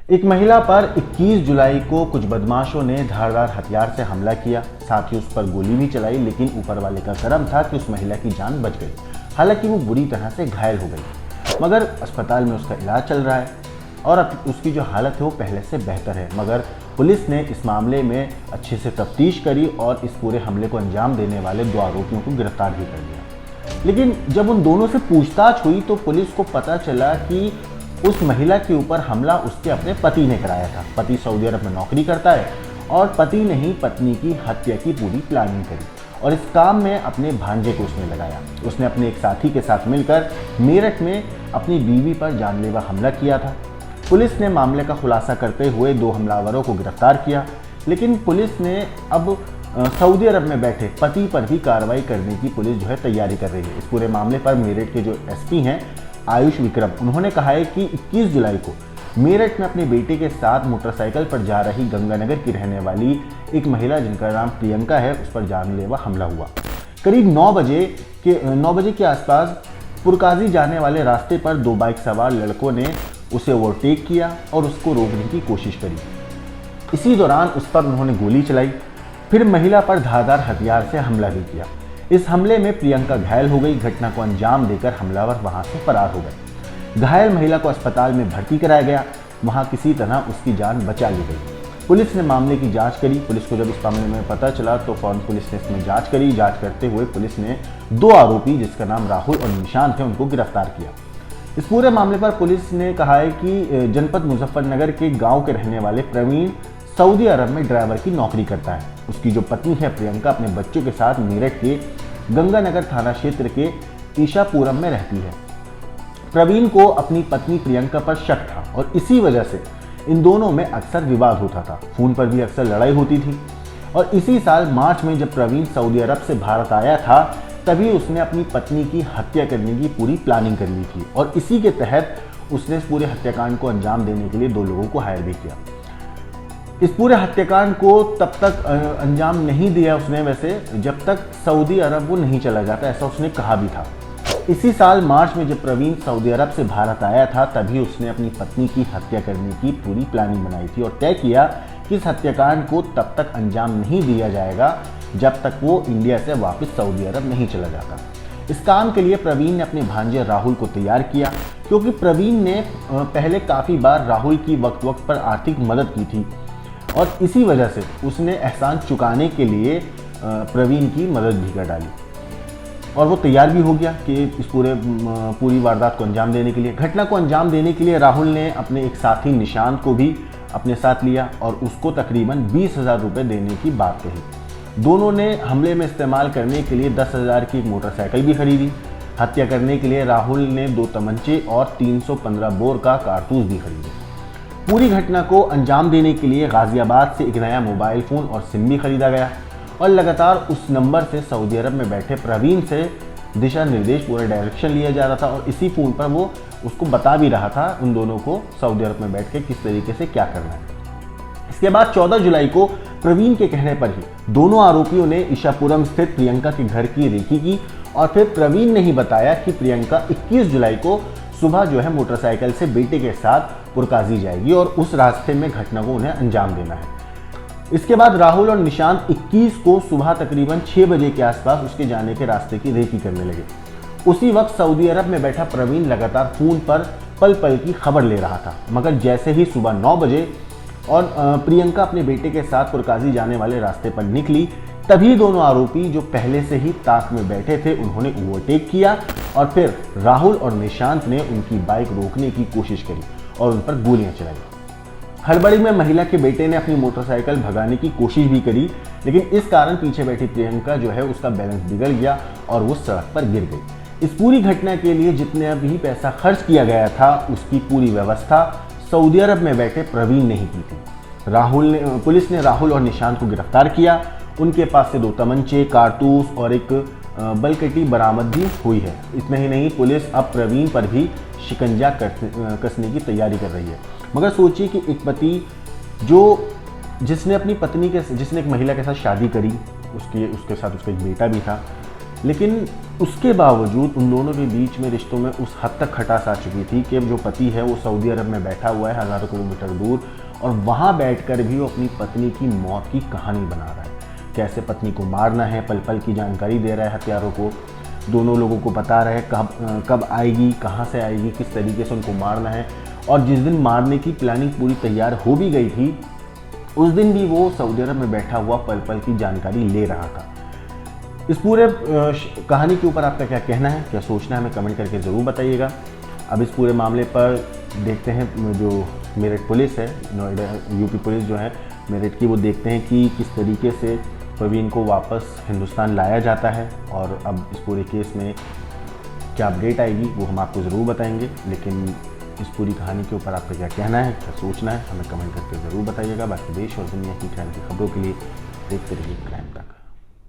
एक महिला पर 21 जुलाई को कुछ बदमाशों ने धारदार हथियार से हमला किया, साथ ही उस पर गोली भी चलाई, लेकिन ऊपर वाले का करम था कि उस महिला की जान बच गई। हालांकि वो बुरी तरह से घायल हो गई, मगर अस्पताल में उसका इलाज चल रहा है और अब उसकी जो हालत है वो पहले से बेहतर है। मगर पुलिस ने इस मामले में अच्छे से तफ्तीश करी और इस पूरे हमले को अंजाम देने वाले 2 आरोपियों को गिरफ्तार भी कर लिया। लेकिन जब उन दोनों से पूछताछ हुई तो पुलिस को पता चला कि उस महिला के ऊपर हमला उसके अपने पति ने कराया था। पति सऊदी अरब में नौकरी करता है और पति ने ही पत्नी की हत्या की पूरी प्लानिंग करी और इस काम में अपने भांजे को उसने लगाया। उसने अपने एक साथी के साथ मिलकर मेरठ में अपनी बीवी पर जानलेवा हमला किया था। पुलिस ने मामले का खुलासा करते हुए 2 हमलावरों को गिरफ्तार किया, लेकिन पुलिस ने अब सऊदी अरब में बैठे पति पर भी कार्रवाई करने की पुलिस जो है तैयारी कर रही है। इस पूरे मामले पर मेरठ के जो एसपी हैं आयुष विक्रम, उन्होंने कहा है कि 21 जुलाई को मेरठ में अपने बेटे के साथ मोटरसाइकिल पर जा रही गंगानगर की रहने वाली एक महिला जिनका नाम प्रियंका है, उस पर जानलेवा हमला हुआ। करीब 9 बजे के आसपास पुरकाजी जाने वाले रास्ते पर 2 बाइक सवार लड़कों ने उसे ओवरटेक किया और उसको रोकने की कोशिश करी। इसी दौरान उस पर उन्होंने गोली चलाई, फिर महिला पर धारदार हथियार से हमला भी किया। इस हमले में प्रियंका घायल हो गई। घटना को अंजाम देकर हमलावर वहां से फरार हो गए। घायल महिला को अस्पताल में भर्ती कराया गया, वहां किसी तरह उसकी जान बचा ली गई। पुलिस ने मामले की जांच करी। पुलिस को जब इस मामले में पता चला तो फौरन पुलिस ने इसमें जांच करी। जांच करते हुए पुलिस ने 2 आरोपी जिसका नाम राहुल और निशांत है उनको गिरफ्तार किया। इस पूरे मामले पर पुलिस ने कहा है कि जनपद मुजफ्फरनगर के गाँव के रहने वाले प्रवीण सऊदी अरब में ड्राइवर की नौकरी करता है। उसकी जो पत्नी है प्रियंका अपने बच्चों के साथ मेरठ के गंगानगर थाना क्षेत्र के ईशापुरम में रहती है। प्रवीण को अपनी पत्नी प्रियंका पर शक था और इसी वजह से इन दोनों में अक्सर विवाद होता था। फोन पर भी अक्सर लड़ाई होती थी और इसी साल मार्च में जब प्रवीण सऊदी अरब से भारत आया था तभी उसने अपनी पत्नी की हत्या करने की पूरी प्लानिंग कर ली थी और इसी के तहत उसने इस पूरे हत्याकांड को अंजाम देने के लिए 2 लोगों को हायर भी किया। इस पूरे हत्याकांड को तब तक अंजाम नहीं दिया उसने वैसे जब तक सऊदी अरब वो नहीं चला जाता, ऐसा उसने कहा भी था। इसी साल मार्च में जब प्रवीण सऊदी अरब से भारत आया था तभी उसने अपनी पत्नी की हत्या करने की पूरी प्लानिंग बनाई थी और तय किया कि इस हत्याकांड को तब तक अंजाम नहीं दिया जाएगा जब तक वो इंडिया से वापस सऊदी अरब नहीं चला जाता। इस काम के लिए प्रवीण ने अपने भांजे राहुल को तैयार किया, क्योंकि प्रवीण ने पहले काफ़ी बार राहुल की वक्त वक्त पर आर्थिक मदद की थी और इसी वजह से उसने एहसान चुकाने के लिए प्रवीण की मदद भी कर डाली और वो तैयार भी हो गया कि इस पूरी वारदात को अंजाम देने के लिए। घटना को अंजाम देने के लिए राहुल ने अपने एक साथी निशांत को भी अपने साथ लिया और उसको तकरीबन 20,000 रुपये देने की बात कही। दोनों ने हमले में इस्तेमाल करने के लिए 10,000 की एक मोटरसाइकिल भी खरीदी। हत्या करने के लिए राहुल ने 2 तमंचे और 315 बोर का कारतूस भी खरीदे। पूरी घटना को अंजाम देने के लिए गाजियाबाद से एक नया मोबाइल फ़ोन और सिम भी खरीदा गया और लगातार उस नंबर से सऊदी अरब में बैठे प्रवीण से दिशा निर्देश पूरा डायरेक्शन लिया जा रहा था और इसी फ़ोन पर वो उसको बता भी रहा था उन दोनों को सऊदी अरब में बैठ के किस तरीके से क्या करना है। इसके बाद 14 जुलाई को प्रवीण के कहने पर ही दोनों आरोपियों ने ईशापुरम स्थित प्रियंका के घर की रेकी की और फिर प्रवीण ने ही बताया कि प्रियंका 21 जुलाई को सुबह जो है मोटरसाइकिल से बेटे के साथ पुरकाजी जाएगी और उस रास्ते में घटना को उन्हें अंजाम देना है। इसके बाद राहुल और निशांत 21 को सुबह तकरीबन 6 बजे के आसपास उसके जाने के रास्ते की रेकी करने लगे। उसी वक्त सऊदी अरब में बैठा प्रवीण लगातार फ़ोन पर पल पल की खबर ले रहा था, मगर जैसे ही सुबह 9 बजे और प्रियंका अपने बेटे के साथ पुरकाजी जाने वाले रास्ते पर निकली तभी दोनों आरोपी जो पहले से ही ताक में बैठे थे उन्होंने ओवरटेक किया और फिर राहुल और निशांत ने उनकी बाइक रोकने की कोशिश करी और उन पर गोलियां चलाई। हड़बड़ी में महिला के बेटे ने अपनी मोटरसाइकिल भगाने की कोशिश भी करी, लेकिन इस कारण पीछे बैठी प्रियंका जो है उसका बैलेंस बिगड़ गया और वो सड़क पर गिर गई। इस पूरी घटना के लिए जितने भी पैसा खर्च किया गया था उसकी पूरी व्यवस्था सऊदी अरब में बैठे प्रवीण ने ही की थी। पुलिस ने राहुल और निशांत को गिरफ्तार किया। उनके पास से 2 तमंचे, कारतूस और एक बलकटी बरामद भी हुई है। इतना ही नहीं, पुलिस अब प्रवीण पर भी शिकंजा कसने की तैयारी कर रही है। मगर सोचिए कि एक पति जिसने एक महिला के साथ शादी करी, उसके साथ उसका एक बेटा भी था, लेकिन उसके बावजूद उन दोनों के बीच में रिश्तों में उस हद तक खटास आ चुकी थी कि जो पति है वो सऊदी अरब में बैठा हुआ है हज़ारों किलोमीटर दूर, और वहाँ बैठकर भी वो अपनी पत्नी की मौत की कहानी बना रहा है। कैसे पत्नी को मारना है, पल पल की जानकारी दे रहा है हथियारों को, दोनों लोगों को बता रहा है कब आएगी, कहाँ से आएगी, किस तरीके से उनको मारना है। और जिस दिन मारने की प्लानिंग पूरी तैयार हो भी गई थी, उस दिन भी वो सऊदी अरब में बैठा हुआ पल पल की जानकारी ले रहा था। इस पूरे कहानी के ऊपर आपका क्या कहना है, क्या सोचना है, हमें कमेंट करके ज़रूर बताइएगा। अब इस पूरे मामले पर देखते हैं जो मेरठ पुलिस है, नोएडा यूपी पुलिस जो है मेरठ की, वो देखते हैं कि किस तरीके से प्रवीण को वापस हिंदुस्तान लाया जाता है। और अब इस पूरे केस में क्या अपडेट आएगी वो हम आपको ज़रूर बताएंगे। लेकिन इस पूरी कहानी के ऊपर आपका क्या कहना है, क्या सोचना है, हमें कमेंट करके ज़रूर बताइएगा। बाकी देश और दुनिया की क्राइम की खबरों के लिए देखते रहिए क्राइम तक।